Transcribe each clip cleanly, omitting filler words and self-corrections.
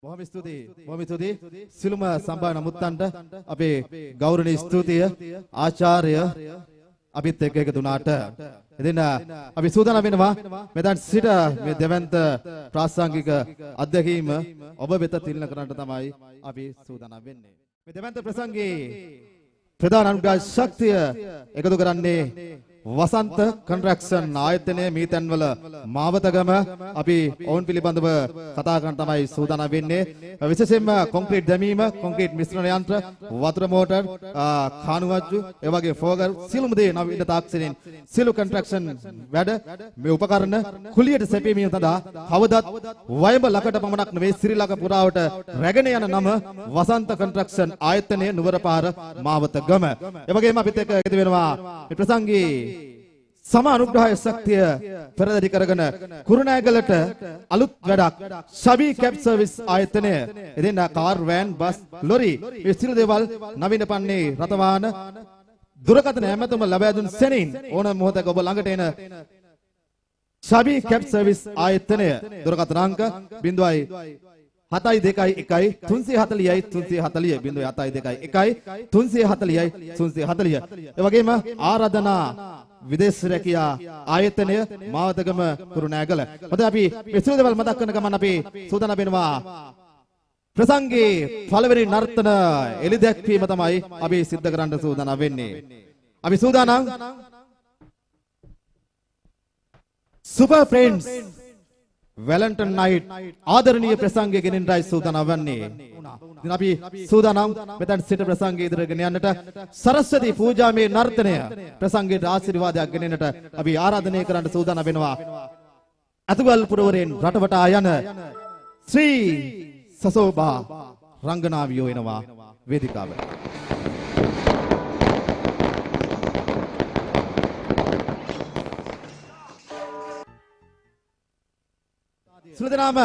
බොහොම ස්තුතියි සිළුම සම්බාවන මුත්තන්ට අපේ ගෞරවනීය ස්තුතිය ආචාර්ය අපිත් එක්ක එකතු වුණාට ඉතින් අපි සූදානම් වෙනවා මෙතන සිට මේ දෙවන්ත ප්‍රාසංගික අධ්‍යක්ීම ඔබ වෙත තිලන කරන්නට තමයි අපි සූදානම් වෙන්නේ මේ දෙවන්ත ප්‍රසංගයේ ප්‍රධාන අනුග්‍රහ ශක්තිය එකතු කරන්නේ වසන්ත කන්ස්ට්‍රක්ෂන් ආයතනයේ මීතන්වල මාවතගම අපි ඔවුන් පිළිබඳව කතා කරන්න තමයි සූදානම් වෙන්නේ විශේෂයෙන්ම කොන්ක්‍රීට් දැමීම කොන්ක්‍රීට් මිශ්‍රණ යන්ත්‍ර වතුර මෝටර් කානුවජ්ජු ඒ වගේ ෆෝගර් සියලුම දේ නවීන තාක්ෂණයෙන් සියලු කන්ස්ට්‍රක්ෂන් වැඩ මේ උපකරණ කුලියට සැපීමේ සඳහා කවදත් වයඹ ලකට පමණක් නෙවෙයි ශ්‍රී ලංකා පුරාවට රැගෙන යන නම වසන්ත කන්ස්ට්‍රක්ෂන් ආයතනයේ නුවරපාර මාවතගම ඒ වගේම අපිත් එක්ක එකතු වෙනවා මේ ප්‍රසංගී සම අනුග්‍රහය ශක්තිය පෙරදරි කරගෙන කුරුණෑගලට අලුත් වැඩක් ශබී කැබ් සර්විස් ආයතනය එදින කාර් වෑන් බස් ලොරි මේ සියලු දේවල් නවීන පන්නේ රථවාහන දුරකථන හැමතෙම ලබා දුන් සෙනින් ඕනම මොහොතක ඔබ ළඟට එන ශබී කැබ් සර්විස් ආයතනය දුරකථන අංක 721 340යි 340 721 340යි 340 ඒ වගේම ආරාධනා විදේශ රැකියා ආයතනය මාවතගම කුරුණෑගල. මොකද අපි මේ සියලු දේවල් මතක් කරන ගමන් අපි සූදානම් වෙනවා ප්‍රසංගයේ පළවෙනි නර්තන එලි දැක්වීම තමයි අපි සිද්ධ කරන්න සූදානම් වෙන්නේ. අපි සූදානම් සුපර් ෆ්‍රෙන්ඩ්ස් වැලන්ටයින් නයිට් ආදරණීය ප්‍රසංගය ගෙනින්නයි සූදානම් වන්නේ. ඉතින් අපි සූදානම් මෙතන සිට ප්‍රසංගය ඉදිරියට ගෙන යන්නට සරස්වති පූජාමය නර්තනය ප්‍රසංගයට ආශිර්වාදයක් ගෙනෙන්නට අපි ආරාධනය කරන්න සූදානම් වෙනවා. අතුගල් පුරවරෙන් රටවටා යන ශ්‍රී සසෝබා රංගනාවියෝ එනවා වේදිකාවට. සියලු දෙනාම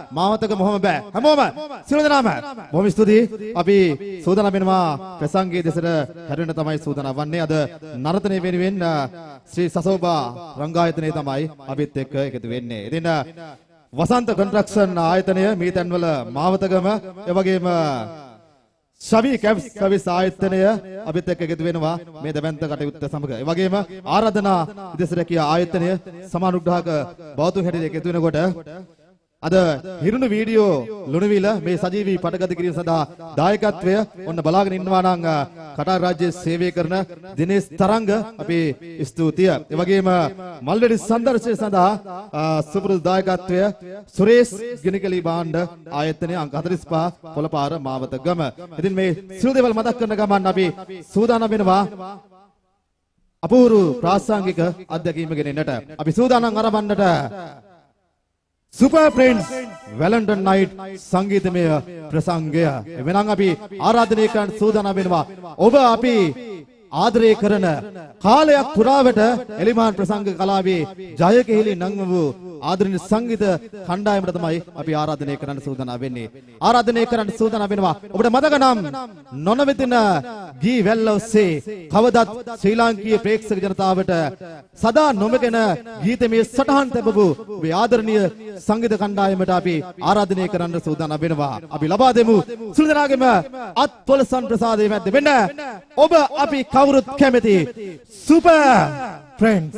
මාවතක මොහොම බෑ හැමෝම සියලු දෙනාම බොහොම ස්තුතියි අපි සූදානම් වෙනවා ප්‍රසංගයේ දෙසට හැරෙන්න තමයි සූදානම් වන්නේ අද නර්තනය වෙනුවෙන් ශ්‍රී සසෝබා රංගායතනයේ තමයි අපිත් එක්ක එකතු වෙන්නේ ඉතින් වසන්ත කන්ස්ට්‍රක්ෂන් ආයතනය මීතන්වල මාවතගම ඒ වගේම ශබී කැබ් සර්විස් ආයතනය අපිත් එක්ක එකතු වෙනවා මේ දෙවන්ත කටයුත්ත සමග. ඒ වගේම ආරාධනා විදේශ රැකියා ආයතනය සමානුග්‍රහක බෞද්ධ හැටියට එකතු වෙනකොට අද හිරුණු වීඩියෝ ලුණුවිල මේ සජීවී පටගත කිරීම සඳහා දායකත්වය ඔන්න බලාගෙන ඉන්නවා නම් කටාර රාජ්‍යයේ සේවය කරන දිනේෂ් තරංග අපේ ස්තුතිය. ඒ වගේම මල්වැඩි සංදර්ශනය සඳහා සුපුරුදු දායකත්වය සුරේෂ් ගිනිකලි භාණ්ඩ ආයතනය අංක 45 පොළපාර මාවතගම. ඉතින් මේ සියලු දේවල් මතක් කරන ගමන් අපි සූදානම් වෙනවා අපූර්ව ප්‍රාසංගික අත්දැකීම ගෙනෙන්නට. අපි සූදානම් අරඹන්නට සුපර් ෆ්‍රෙන්ඩ්ස් වැලන්ටයින් නයිට් සංගීතමය ප්‍රසංගය. එවෙනම් අපි ආරාධනය කරන්න සූදානම් වෙනවා. ඔබ අපි ආදරය කරන කාලයක් පුරාවට එලිමාන් ප්‍රසංග කලාවේ ජයකෙහිලි නම් වූ ආදරණීය සංගීත කණ්ඩායමට තමයි අපි ආරාධනය කරන්න සූදානම් වෙන්නේ. ආරාධනය කරන්න සූදානම් වෙනවා. ඔබට මතක නම් නොනවතින ගී වැල්ල ඔස්සේ කවදත් ශ්‍රී ලාංකීය ප්‍රේක්ෂක ජනතාවට සදා නොමගෙන ගීතමය සටහන් තැබපු මේ ආදරණීය සංගීත කණ්ඩායමට අපි ආරාධනය කරන්න සූදානම් වෙනවා. අපි ලබා දෙමු සියලු දෙනාගේම අත්පොල සම්ප්‍රසාදයේ මැද්ද වෙන්න ඔබ අපි කවුරුත් කැමති සුපර් ෆ්‍රෙන්ඩ්ස්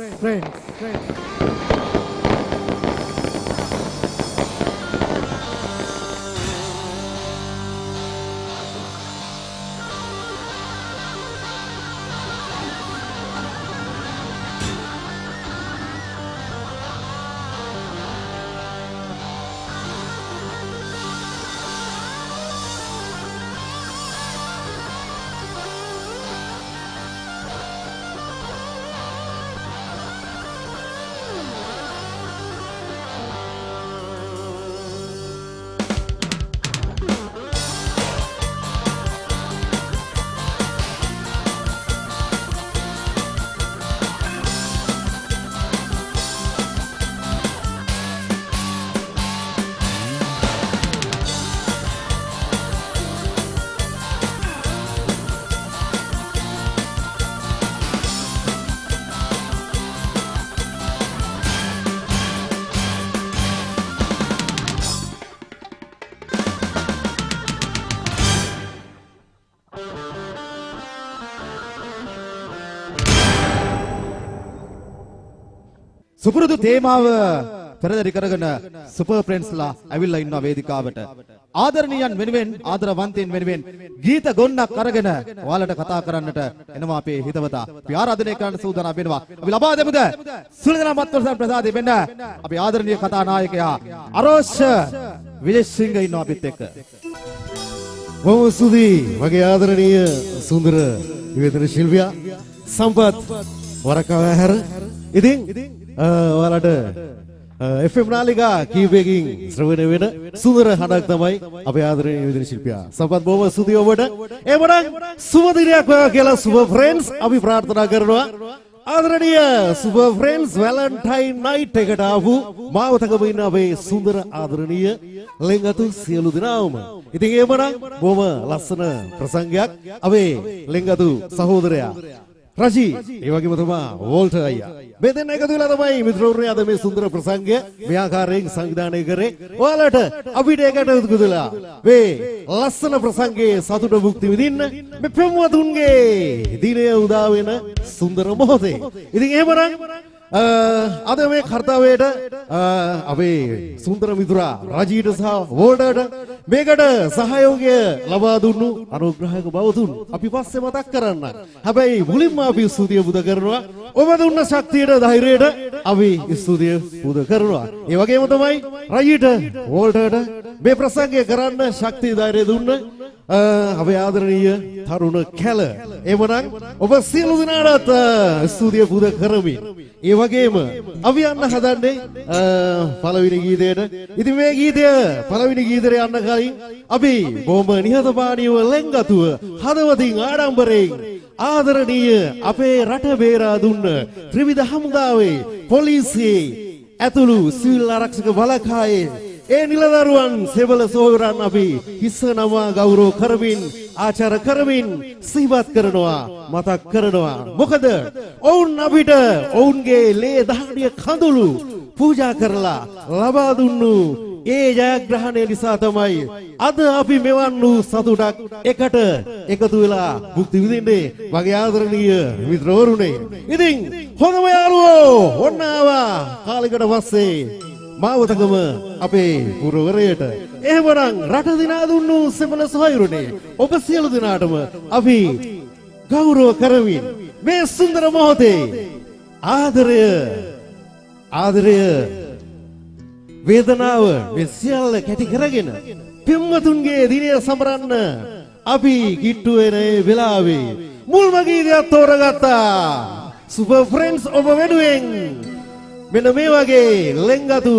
සුපුරුදු තේමාව පෙරදරි කරගෙන සුපර් ෆ්‍රෙන්ඩ්ස්ලා ඇවිල්ලා ඉන්නවා වේදිකාවට. ආදරණීයන් වෙනුවෙන් ආදරවන්තයින් වෙනුවෙන් ගීත ගොන්නක් අරගෙන ඔයාලට කතා කරන්නට එනවා අපේ හිතවතා. අපි ආරාධනය කරන්න සූදානම් වෙනවා. අපි ලබා දෙමුද සුලදනා මත්වර්ෂන් ප්‍රසාදේ වෙන්න අපි ආදරණීය කතා නායකයා අරෝෂ් විජේසිංහ ඉන්නවා අපිත් එක්ක. බොහොම ස්තුතියි මගේ ආදරණීය සුන්දර නිවේදන ශිල්පියා සම්පත් වරකව හැර. ඉතින් ඔයාලට FM නාලිකා කීපයකින් ශ්‍රවණය වෙන සුන්දර හඬක් තමයි අපේ ආදරණීය නිවේදන ශිල්පියා සම්පත්. බොහොම ස්තුතියි ඔබට. එමනම් සුබ දිනයක් වේවා කියලා සුබ ෆ්‍රෙන්ඩ්ස් අපි ප්‍රාර්ථනා කරනවා. ආදරණීය සුබ ෆ්‍රෙන්ඩ්ස් වැලන්ටයින් නයිට් එකට ආපු මාවතකම ඉන්න අපේ සුන්දර ආදරණීය ලෙන්ගතු සියලු දෙනාම. ඉතින් එමනම් බොහොම ලස්සන ප්‍රසංගයක් අපේ ලෙන්ගතු සහෝදරයා රජී ඒ වගේම තමයි වෝල්ටර් අයියා මේ දෙන්න එකතු වෙලා තමයි මිත්‍රවරුනි අද මේ සුන්දර ප්‍රසංගය මේ ආකාරයෙන් සංවිධානය කරේ. ඔයාලට අපිට ඒකට උදකුදලා මේ ලස්සන ප්‍රසංගයේ සතුට භුක්ති විඳින්න මේ පෙම්වතුන්ගේ දිනය උදා වෙන සුන්දර මොහොතේ. ඉතින් එහෙමනම් අද මේ කාර්යයට අපේ සුන්දර මිතුරා රජීට සහ වෝල්ටර්ට මේකට සහයෝගය ලබා දුන්නු අනුග්‍රහක බවතුන් අපි පස්සේ මතක් කරන්න. හැබැයි මුලින්ම අපි ස්තුතිය පුද කරනවා ඔබ දුන්න ශක්තියට ධෛර්යයට අපි ස්තුතිය පුද කරනවා. ඒ වගේම තමයි රජීට වෝල්ටර්ට මේ ප්‍රසංගය කරන්න ශක්තිය ධෛර්යය දුන්න අපේ ආදරණීය තරුණ කැල. එවනම් ඔබ සියලු දෙනාට ස්තුතිය පුද කරමින් ඒ වගේම අපි යන්න හදන්නේ පළවෙනි ගීතයට. ඉතින් මේ ගීතය පළවෙනි ගීතයට යන්න කලින් අපි බොහොම නිහතමානීව ලෙන්ගතුව හදවතින් ආඩම්බරයෙන් ආදරණීය අපේ රට බේරා දුන්න ත්‍රිවිධ හමුදාවේ පොලිසියේ ඇතුළු සිවිල් ආරක්ෂක බලකායේ ඒ නිලදරුවන් සෙබල සොහොයුරන් අපි හිස නමා ගෞරව කරමින් ආචාර කරමින් සිහිපත් කරනවා මතක් කරනවා. මොකද ඔවුන් අපිට ඔවුන්ගේ ලේ දහඩිය කඳුළු පූජා කරලා ලබා දුන්නු ඒ ජයග්‍රහණය නිසා තමයි අද අපි මෙවන් වූ සතුටක් එකට එකතු වෙලා භුක්ති විඳින්නේ මගේ ආදරණීය මිත්‍රවරුනේ. ඉතින් හොඳම යාළුවෝ ඔන්න ආවා කාලයකට පස්සේ මාවතකම අපේ පුරවරයට. එහෙමනම් රට දිනා දුන්නු සෙබල සොහොයුරනේ ඔබ සියලු දෙනාටම අපි ගෞරව කරමින් මේ සුන්දර මොහොතේ ආදරය වේදනාව මේ සියල්ල කැටි කරගෙන පින්වතුන්ගේ දිනය සමරන්න අපි කිට්ටු වෙන වෙලාවේ මුල්ම ගීතයක් තෝරගත්තා. සුපර් ෆ්‍රෙන්ඩ්ස් ඔබ වෙනුවෙන් මෙන්න මේ වගේ ලෙන්ගතු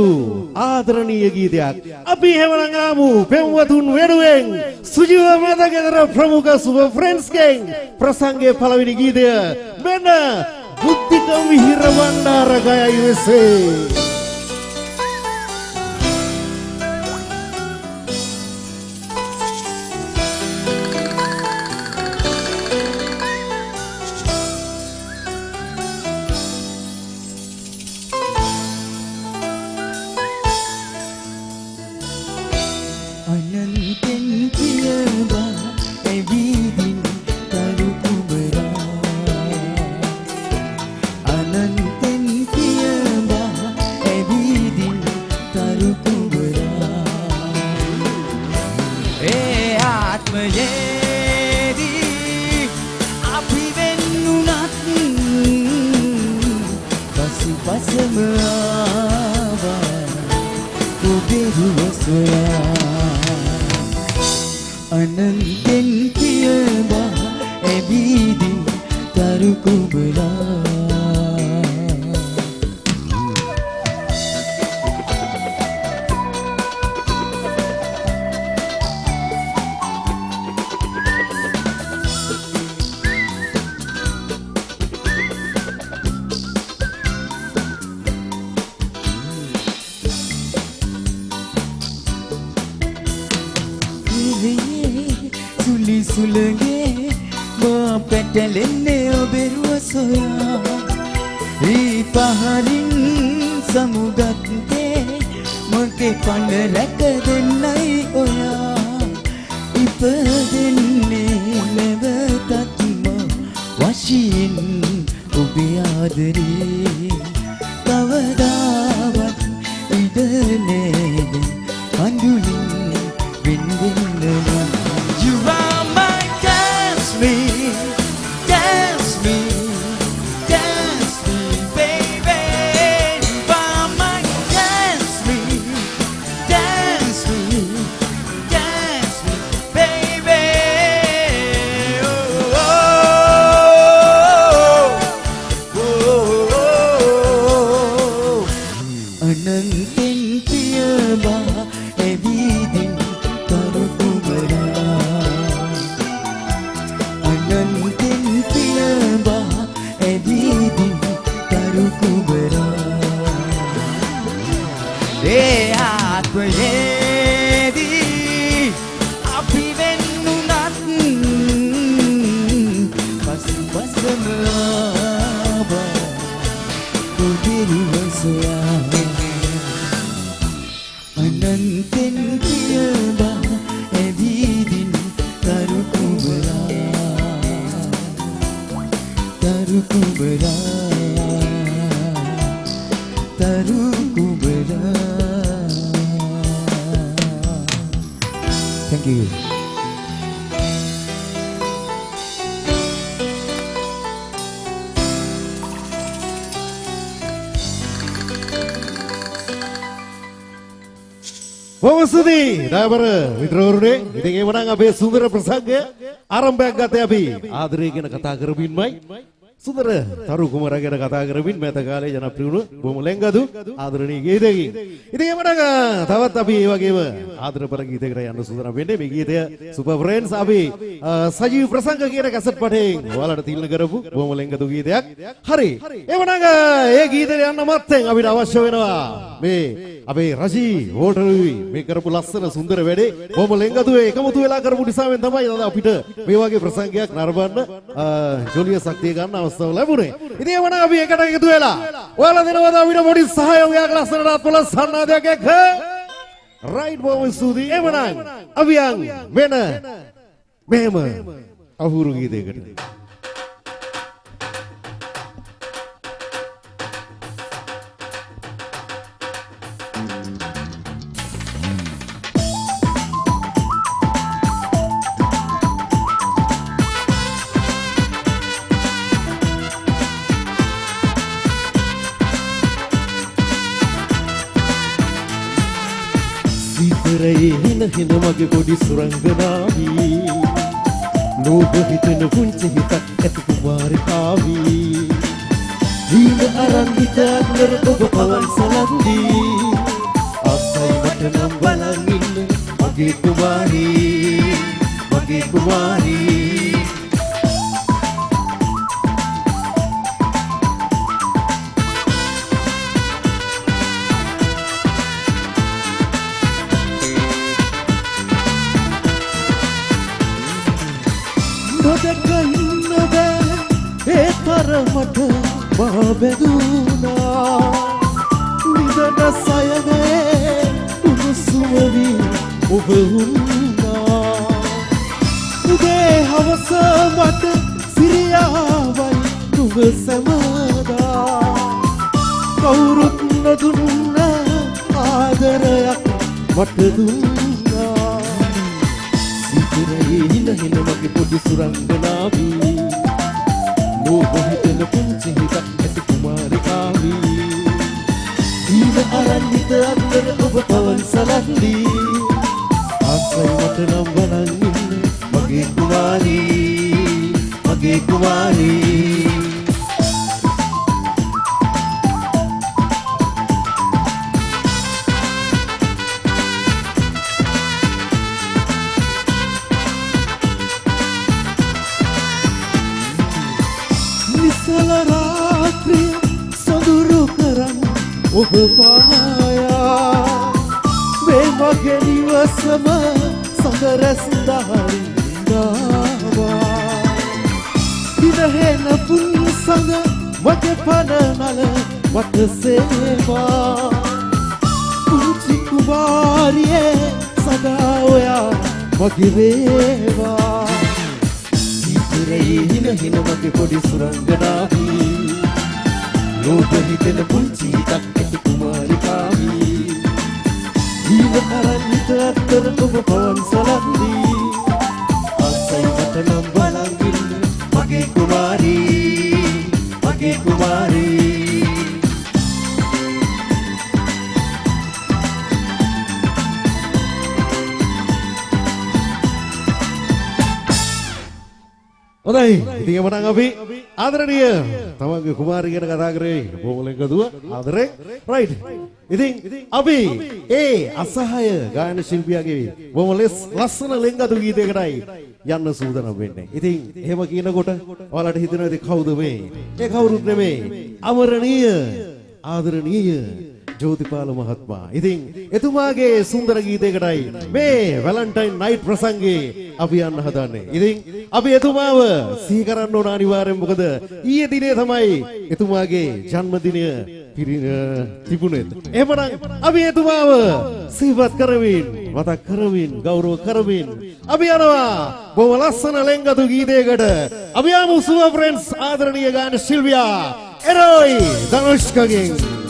ආදරණීය ගීතයක් අපි හැමනම් ආමු පෙම්වතුන් වෙනුවෙන් සුජීව මතකතර ප්‍රමුඛ සුපර් ෆ්‍රෙන්ඩ්ස්ගෙන් ප්‍රසංගයේ පළවෙනි ගීතය මෙන්න බුද්ධික විහිර වණ්ඩාර ගයයි වෙසේ. වශයෙන් ඔබේ ආදරේ කවදා ඒ ආත්මයේදී අපි වෙන්නුනත් පසුපසම ඔබ කුටිරිවසයා අනන්තෙන් පියබා ඇදීදින් තරුකුබරා Thank you. බොහොම ස්තුතියි ඩ්‍රයිවර් මිත්‍රවරුනි. ඉතින් ඒ වඩා අපේ සුන්දර ප්‍රසංගය ආරම්භයක් ගත්තේ අපි ආදරය ගැන කතා කරමින්මයි. සුන්දර තරු කුමාරයා ගැන කතා කරමින් මෑත කාලේ ජනප්‍රිය වුණු බොහොම ලෙන්ගදු ආදරණීය ගීතයකින්. ඉතින් ඒ වඩා තවත් අපි මේ වගේම ආදරපර ගීතයකට යන්න සූදානම් වෙන්නේ. මේ ගීතය සුපර් ෆ්‍රෙන්ඩ්ස් අපි සජීව ප්‍රසංග කියන කැසට් පටයෙන් ඔයාලට තිල්න කරපු බොහොම ලෙන්ගදු ගීතයක්. හරි. ඒ වඩා ඒ ගීතේ යන්න මත්තෙන් අපිට අවශ්‍ය වෙනවා මේ අපේ රජී වෝටරුයි මේ කරපු ලස්සන සුන්දර වැඩේ බොහොම ලෙන්ගදුවේ එකමුතු වෙලා කරපු නිසාවෙන් තමයි අපිට මේ වගේ ප්‍රසංගයක් නරඹන්න ජොලිය ශක්තිය ගන්න අවස්ථාව ලැබුණේ. ඉතින් ඒ වුණා අපි එකට එකතු වෙලා ඔයාලා දෙනවද අපිට පොඩි සහයෝගයක් ලස්සනට අත්වල සන්නාදයක් එක්ක රයිට් බොහොම ස්තුතියි. ඒ වුණා අපි යන් වෙන මෙහෙම අහුරු ගීතයකට හින හින මගේ පොඩි සුරංගනාවී ලෝභ හිතෙන පුංචි හිතක් ඇති කුමාරිකාවී දීන අරන් හිතන්නර ඔබ පවන් සලන්දී ආසයි මට නම් බලන් ඉන්න මගේ කුමාරී මගේ කුමාරී මට බැදුනා නිදන සයනේ උණුසුමවි ඔබ වුණා උදේ හවස මට සිරියාවයි නුඹ සමදා කවුරුත් නොදුන්න ආදරයක් මට දුන්නා සිතිරේ හින හින මගේ පොඩි සුරංගනාවී ලෝභ හිතෙන පුංචි හිතක් ඇති කුමාරිකාවී දීන අරන් හිත අතර ඔබ පවන් සලන්දී ආසයි මට නම් බලන් ඉන්න මගේ කුමාරී මගේ කුමාරී ඔබ පායා මේ මගේ නිවසම සඳරැස් දහරින්දාවා දිනහෙන පුන් සඳ මගේ පනනල මට සේවා පුංචි කුමාරියේ සදා ඔයා මගේ වේවා සිතරේ හින හින මගේ පොඩි සුරංගනාවී ලෝභ හිතෙන පුංචි හිතක් ඇති කුමාරිකාවී දීන අරන් හිත අතර ඔබ පවන් සලන්දී ආසයි මට නම් බලන් ඉන්න මගේ කුමාරී මගේ කුමාරී හොඳයි ඉතින් එමනම් අපි ආදරණීය තමන්ගේ කුමාරිය ගැන කතා කරේ බොහොම ලෙන්ගදුව ආදරේ රයිට් ඉතින් අපි ඒ අසහාය ගායන ශිල්පියාගේ බොහොම ලස්සන ලෙන්ගදු ගීතයකටයි යන්න සූදානම් වෙන්නේ. ඉතින් එහෙම කියනකොට ඔයාලට හිතෙනවා ඉතින් කවුද මේ? ඒ කවුරුත් නෙමෙයි. අමරණීය ආදරණීය ජෝතිපාල මහත්මයා. ඉතින් එතුමාගේ සුන්දර ගීතයකටයි මේ වැලන්ටයින් නයිට් ප්‍රසංගේ අපි යන්න හදන්නේ. ඉතින් අපි එතුමාව සිහි කරන්න ඕන අනිවාර්යෙන්. මොකද ඊයේ දිනේ තමයි එතුමාගේ ජන්මදිනය තිබුණේ. එහෙමනම් අපි එතුමාව සිහිපත් කරමින් මතක් කරමින් ගෞරව කරමින් අපි යනවා බොහොම ලස්සන ලෙන්ගතු ගීතයකට. අපි යමු සුව ෆ්‍රෙන්ඩ්ස් ආදරණීය ගාන ශිල්පියා එරෝයි ධනුෂ්කගෙන්.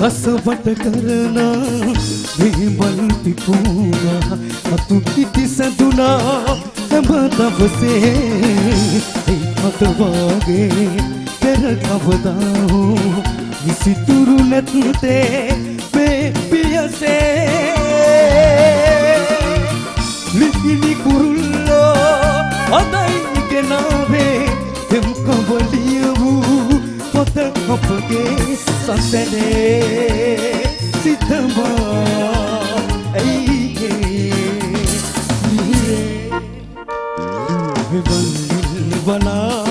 රසවට කරනා දේවල් පිපුණා අතු පිටි සඳුනා හැම දවසේ ඒ මත වාගේ පෙර කවදා හෝ විසිතුරු නැත්තේ මේ පියසේ ලිපිනි කුරුල්ලෝ අදයි ගෙනාවේ එම් කවලිය වූ පොත අපගේ සසනේ සිතමා වලා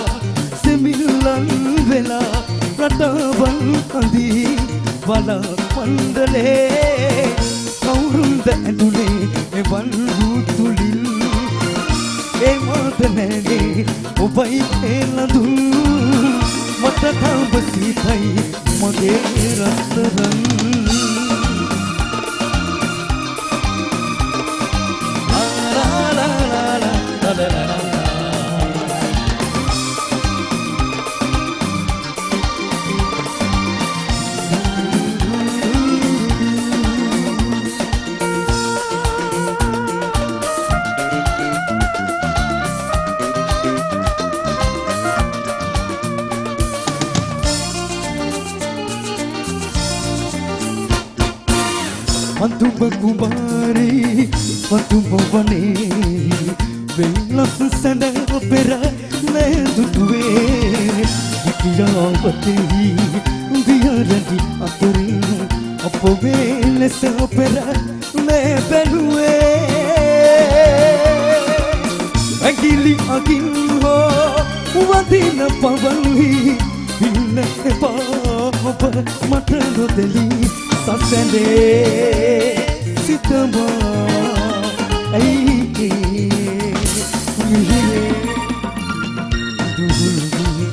සෙමිල්ලන් වෙලා රටවල් අඳී වල පන්දලේ කවුරුන්ද ඇඳුනේ එවන් රුතුලිල් ඒ මාතනේ ඔබයි එළඳුල් මට තාම සීතයි මගේ රත්තරන් Mantuba kubari, mantuba vane, velas sada pera le dutwe, ikiya bate, diya randi aturi, apo velas pera le belue, agili agil ho, wadina pavali, illa pa matalo deli. Sasende sitama ai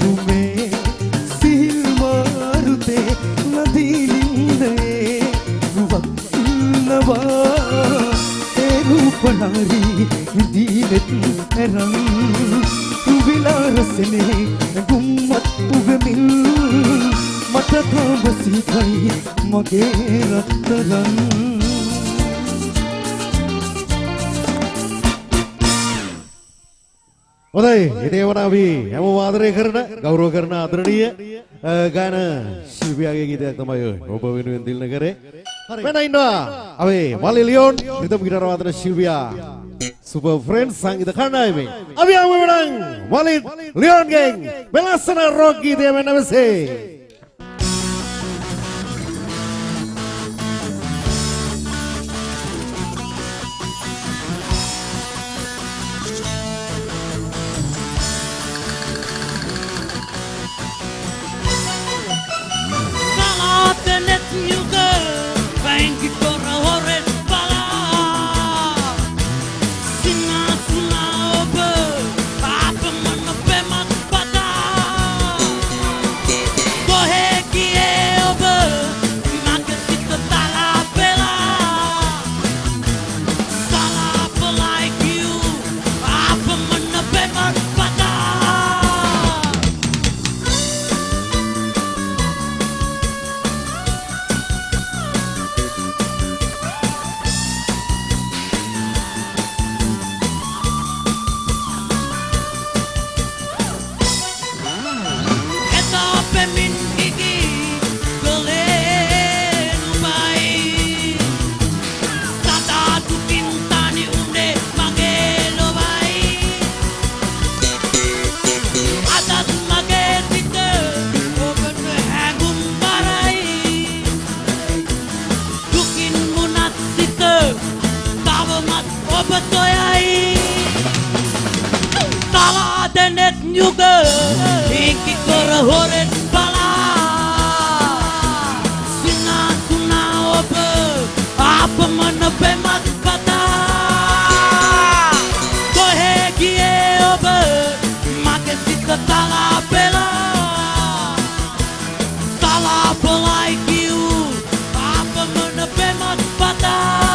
dume silmarute nadilinde ruvatnava erupanari dinet eran ruvilarasene gummat ugamil mata thambasi kai mage rattaran හොඳයි ඉතින් ඒවන අපි හැමෝම ආදරය කරන ගෞරව කරන ආදරණීය ගාන ශිල්පියාගේ ගීතයක් තමයි ඔබ වෙනුවෙන් දිල්න කරේ. මෙන්න ඉන්නවා අපි මලි ලියෝන් රිදම් ගිටාර වාදන ශිල්පියා සුපර් ෆ්‍රෙන්ඩ්ස් සංගීත කණ්ඩායමේ අපි යමු මෙන්න මලි ලියෝන්ගෙන් මෙලස්සන රොක් ගීතය මෙන්න මෙසේ. දෙනෙක් යුග ඒකි කර හොරෙන් බලා සිනාසුනා ඔබ ආපමන පෙමත් පතා කොහේ ගියේ ඔබ මගේ සිත තලා පෙලා තලා පොලයි කියූ ආපමන පෙමත් පතා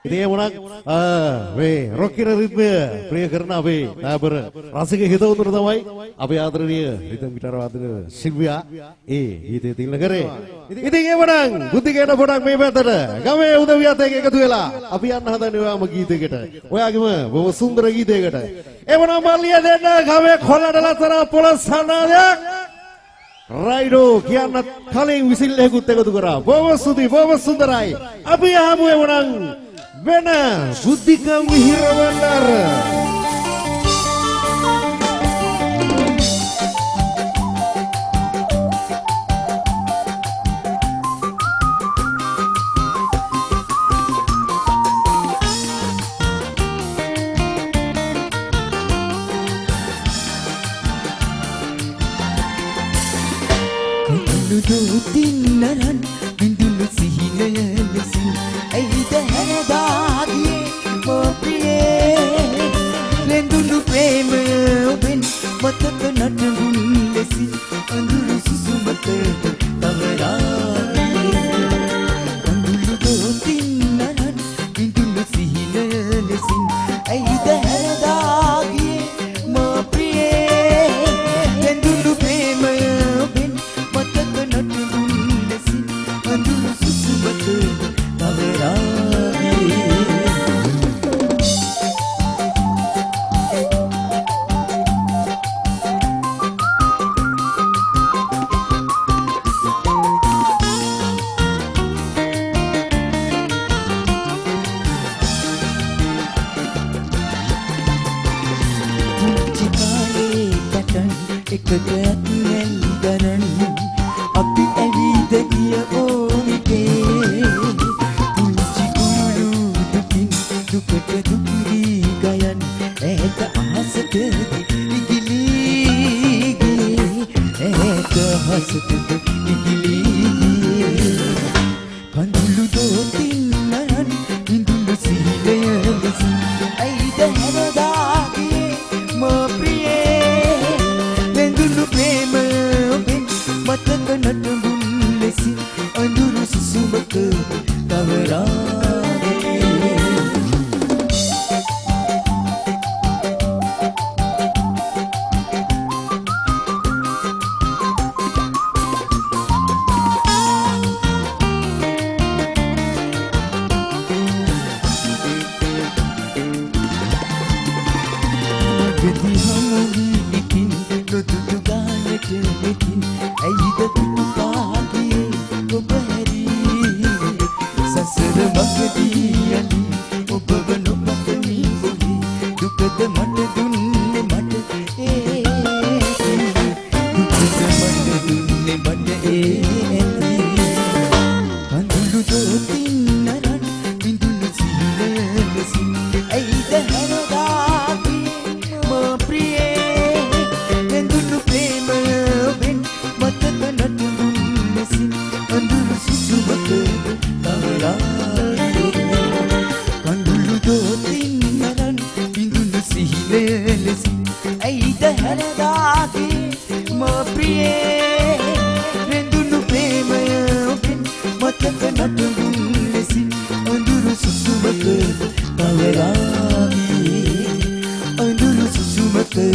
ඉතින් මොනක් මේ රොකින රිද්මය ප්‍රිය කරන අපේ නායකවර රසික හිතවතුන් තමයි අපේ ආදරණීය රිද්ම ගිටාර වාදන ශිල්පියා ඒ ගීතය තිලන කරේ. ඉතින් එවනම් බුද්ධිකේන පොඩක් මේ පැත්තට ගමේ උදවියත් එක්ක එකතු වෙලා අපි යන්න හදන්නේ ඔයාම ගීතයකට. ඔයාගේම බොහොම සුන්දර ගීතයකට. එවනම් මල්ලිය දෙන්න ගමේ කොළඩ ලතර පොළොස් සන්නාදයක් රයිඩෝ කියන්න කලින් විසිල් එකකුත් එකතු කරා. බොහොම ස්තුතියි බොහොම සුන්දරයි. අපි ආමු එවනම් වෙන බුද්ධිකම් විහිරවන්නර තින්නරන් බිඳුණු සිහිනය ලෙසින් ඇයිද හැරදාගියේ මොප්‍රියේ ලෙඳුණු ප්‍රේමය ඔබෙන් මතක නටබුන් ලෙසින් අඳුරු සුසුමත තවරාගියේ කඳුළු දොතින්නරන් බිඳුණු සිහිනය ලෙසින් ඇයිද හැරදාගියේ මොප්‍රියේ ලෙඳුණු ප්‍රේමය ඔබෙන් මතක නටබුන් ලෙසින් අඳුරු සුසුමත එකකට නැල්දරන් අපි ඇවිද ගිය ඕනිකේ පුංචි කුළු දුකින් දුකට දුකිරී ගයන් ඈත අහසට ඉගිලී ගියේ ඈත අහසට ඉගිලී ගියේ කඳුළු දොතින් නරන් ඉඳුළු සිහිනය ලෙසින් ඇයිද හැරදාගියේ මොප්‍රියේ ප්‍රේමය ඔබෙන් මතක නටබුන් ලෙසින් අඳුරු සුසුමක තවරාගේ Jadi hamu ikin Nututu ganet ikin Aida pagi Obari Sasara magdi ali Obavano matami bohi Dukada mata dunne mata Dukada mata dunne mata Kandulu dotin naran Bindulu silasi Aida haradagi Mapriye Kandulu prema ben Mata kanat dunne sin Kandulu susu mata Kawaragi Kandulu dotin naran Bindulu silasi Aida haradagi Mapriye Kandulu prema ben Mata kanat dunne sin Kandulu susu mata Kawaragi Kandulu susu mata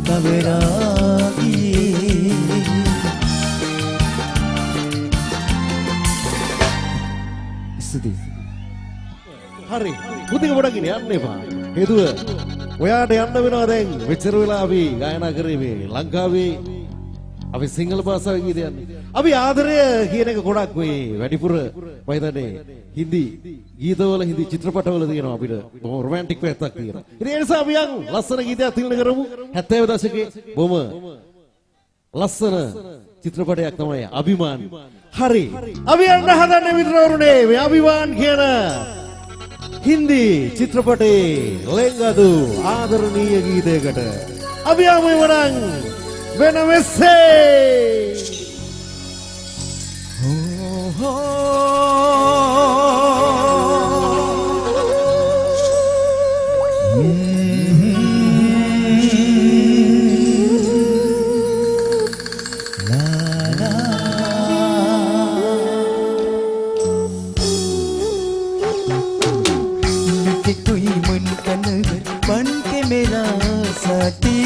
Kawaragi ස්තුතියි. හරි. පුතික පොඩක් ඉන්න යන්න එපා. හේතුව ඔයාට යන්න වෙනවා දැන්. මෙච්චර වෙලා අපි ගායනා කරේ මේ ලංකාවේ අපි සිංහල භාෂාවේ ගීත යන්නේ. අපි ආදරය කියන එක ගොඩක් මේ වැඩිපුර මම හිතන්නේ හින්දි ගීතවල හින්දි චිත්‍රපටවල තියෙනවා අපිට බොහොම රොමැන්ටික් පැත්තක් තියෙනවා. ඉතින් ඒ නිසා අපි යන් ලස්සන ගීතයක් තියන කරමු 70 දශකයේ බොහොම ලස්සන චිත්‍රපටයක් තමයි අභිමාන්. හරි. අපි යන්න හදන්නේ මිත්‍රවරුනේ මේ අභිමාන් කියන හින්දි චිත්‍රපටයේ ලෙංගදු ආදරණීය ගීතයකට. අපි යමු එවනම් වෙන මෙසේ. कोई मन का नगर बन के मेरा साथी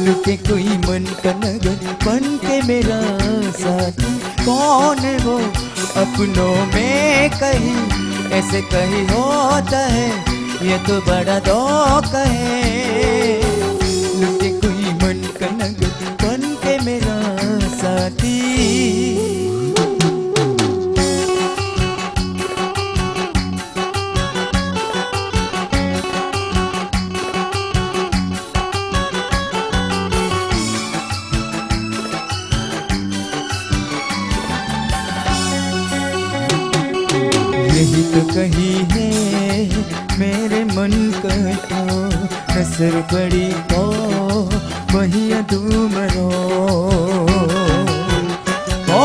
लुके कोई मन का नगर बन के मेरा साथी कौन है वो अपनों में कहीं ऐसे कहीं होता है ये तो बड़ा धोखा है लुके कोई मन का नगर बन के मेरा साथी यही तो कहीं है मेरे मन का तो नसर पड़ी तो वही तुम रो ओ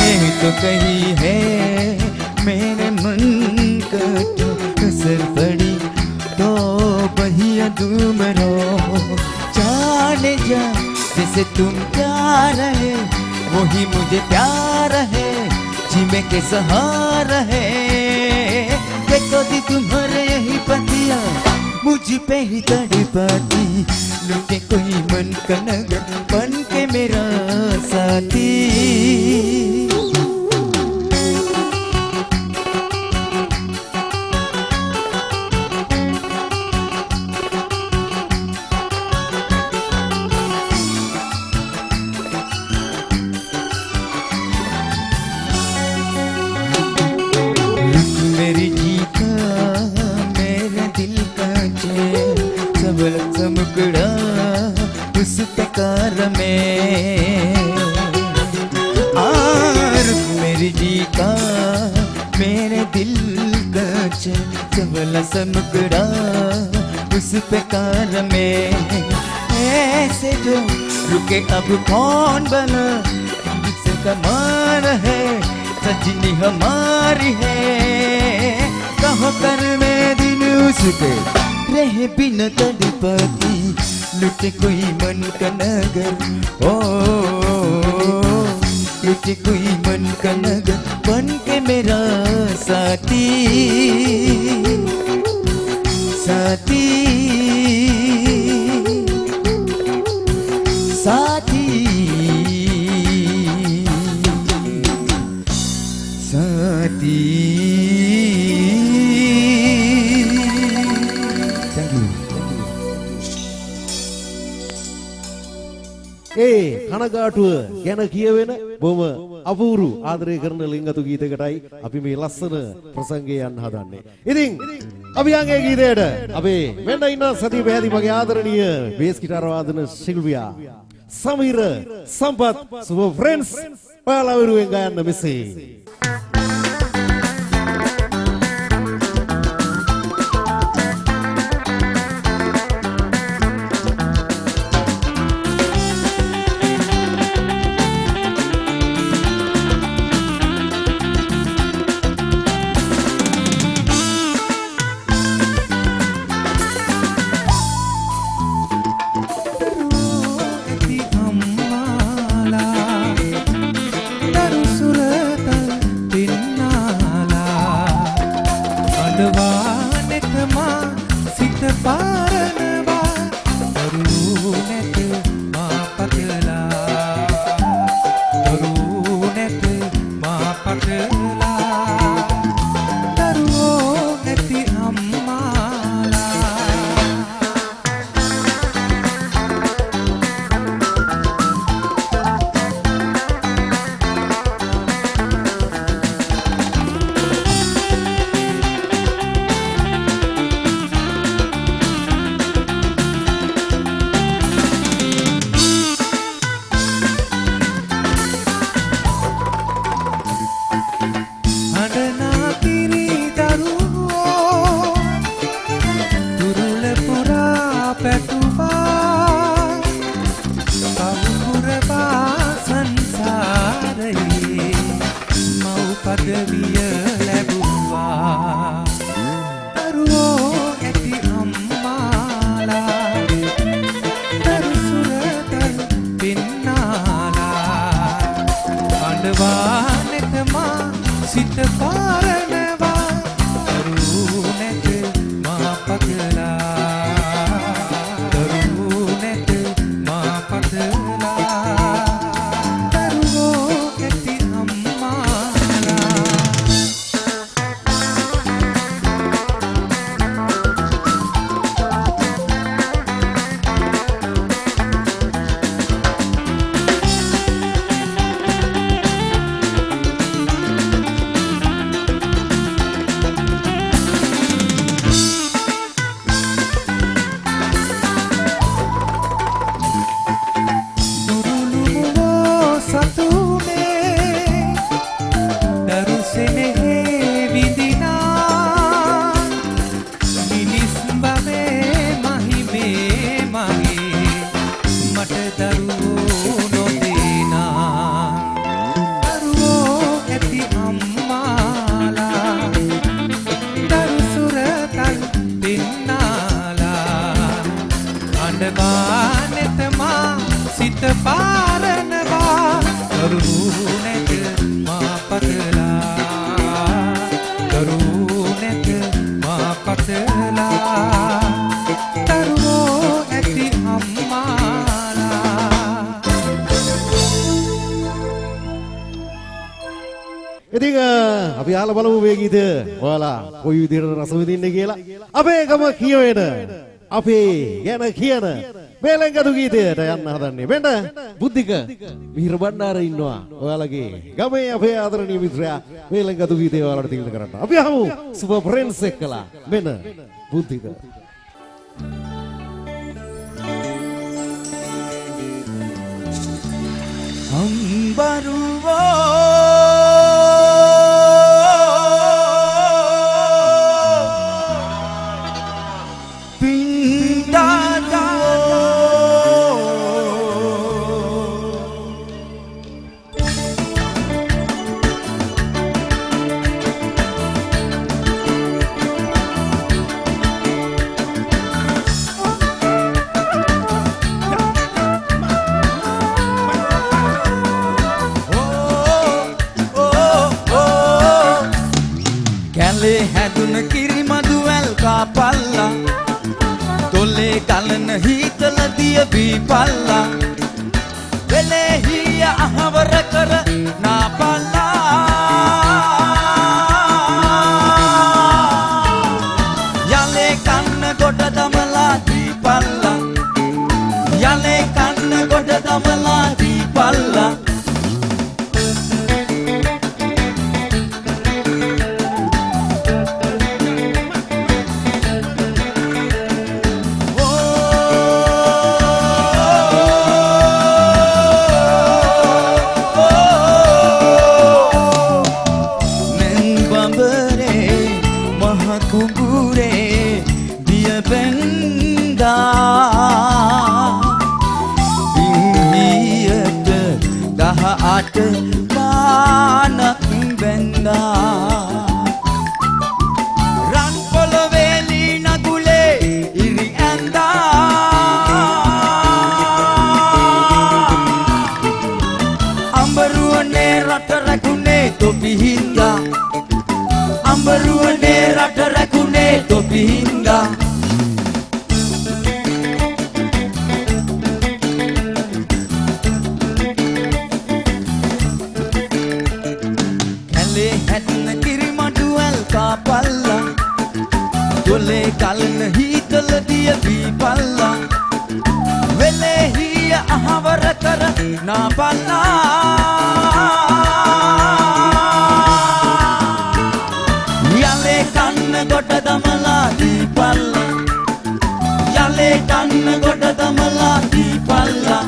यही तो कहीं है मेरे मन का तो नसर पड़ी तो वही तुम रो जाने जा जैसे तुम प्यार है वही मुझे प्यार है जिमे के सहारा है देखो दी तुम्हारे यही पतिया मुझ पे ही तड़पाती लुटे कोई मन का नगर बन के मेरा साथी मेरी जीता मेरे दिल का चैन सबल चमकड़ा उस तकार में रुक मेरी जीता मेरे दिल का चैन सबल चमकड़ा उस प्रकार में ऐसे जो रुके अब कौन बना जिससे कमार है सजनी हमारी है कहो कर में दिन उसके रह बिन तड़पाती लुटे कोई मन का नगर ओ लुटे कोई मन का नगर बन के मेरा साथी साथी साथी साथी थैंक यू ඒ කනගාටුව ගැන කියවෙන බොහොම අපූරු ආදරය කරන ලිංගතු ගීතයකටයි අපි මේ ලස්සන ප්‍රසංගය යන්න හදන්නේ. ඉතින් අපි යන්නේ ගීතයට අපේ මෙන්න ඉන්න සතිය පැහැදි මගේ ආදරණීය බේස් ගිටාර වාදන ශිල්පියා සමීර සම්පත් සුබ ෆ්‍රෙන්ඩ්ස් ඔයාලා විරුවෙන් ගයන්න මෙසේ. ඉතින් අපි අහලා බලමු මේ ගීතය ඔයාලා කොයි විදිහට රස විඳින්නේ කියලා. අපේ ගම කියවෙන අපේ ගැන කියන මේ ලංගතු ගීතයට යන්න හදන්නේ. මෙන්න බුද්ධික මිහිර බණ්ඩාර ඉන්නවා. ඔයාලගේ ගමේ අපේ ආදරණීය මිත්‍රයා මේ ලංගතු ගීතය ඔයාලට තීරණය කරන්න. අපි අහමු සුපර් ෆ්‍රෙන්ඩ්ස් එක්කලා. මෙන්න බුද්ධික. අම්බරුවෝ හැදුන කිරිමදු වැල් කාපල්ලා තොලේ කලන හීතල දිය බීපල්ලා වෙලෙහිය අහවර කර නාපල්ලා යලේ කන්න කොට දමලා දීපල්ලා යලේ කන්න කොට දමලා ඉංගියට 18 මානක් බැන්දා රන් පොළවේ ලී නගුලේ ඉරි ඇඳා අඹරුවනේ රට රැකුනේ තොපි හින්දා අඹරුවනේ රට රැකුනේ තොපි හින්දා කැලේ හැදෙන කිරිමඩුවල් කාපල්ලා ගොලේ කලන හීතල දිය දීපල්ලා වෙලේ හිය අහවර කර නාපල්ලා යලේ කන්න කොට දමලා දීපල්ලා යලේ කන්න කොට දමලා දීපල්ලා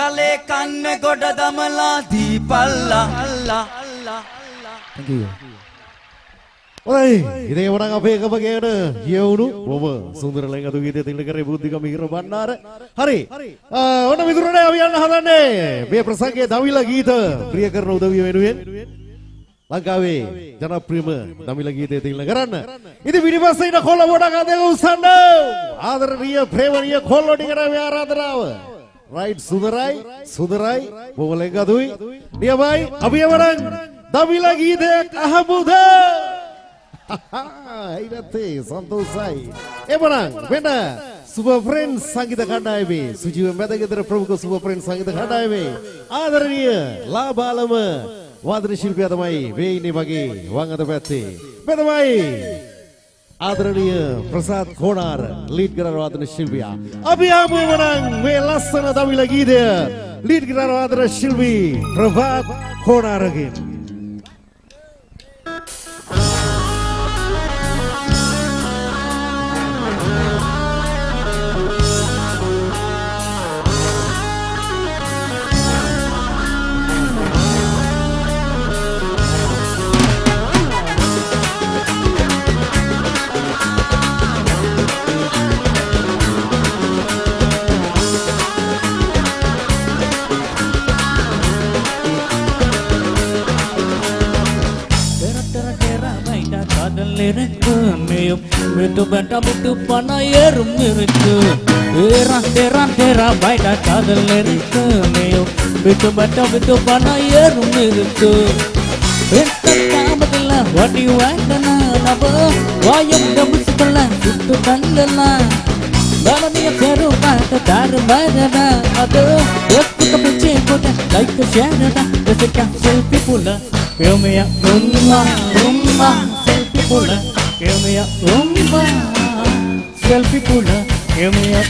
යලේ කන්න ගොඩ දමලා දීපල්ලා Thank you. Oi, ini orang apa yang kebagian ya unu, bobo, sumber lain atau gitu tinggal kerja bukti kami kira benar. Hari, orang miturnya abian halane, biar persangka dami lagi itu, pria karena udah biar menuin. Langkawi, jangan prima, dami lagi itu tinggal kerana. Ini video bahasa ini kalau orang ada usanda, ada dia prema dia kalau di kerana biar ada rawa. Right, sudarai, bobo lain katui, dia baik, abian orang. Dami lagi dek ahamuda. Hahaha, irate santosai. Barang, benda. Super Friends Sangeeta Khandaibe. Suji membeda kita pramuka Super Friends Sangeeta Khandaibe. Adaraniya Labalama. Wadana Shilpi Adamai. Be ini bagi Wangata Peti. Bedamai. Adaraniya Prasad Khonar. Lead gitar Wadana Shilpi. Abi abu barang. Be lasana dami lagi dia. Lead gitar Wadana Shilpi. Prasad Khonar again. Itu benda butuh panah yerum miriku Tera baita kadal liriku Itu benda butuh panah yerum miriku Itu kamatlah wadi wadana naba Wayam damu sebelah itu kandala Dalam dia seru kata taruh badana Aduh, aku kebenci kuda like a sharada Kesekah selfie pula Kami yang rumah selfie pula Give me a selfie puller. Give me a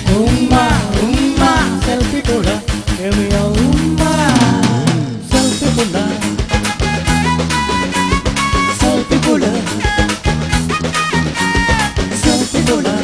selfie puller. Give me a selfie puller. Selfie puller. Selfie puller.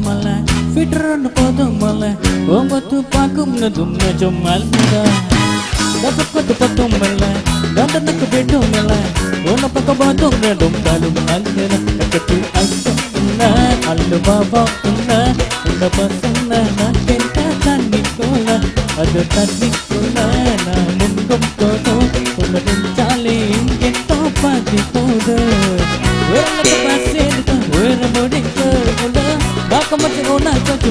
mala fitran podum mala ombatu pakum na dumna jomal mala dapat ko patum mala dandan ko betum mala ona pakabatum na dum dalum alna nakatu alna allu baba unna unna pasanna na tenta tanikola adu tanikola na mundum ko unna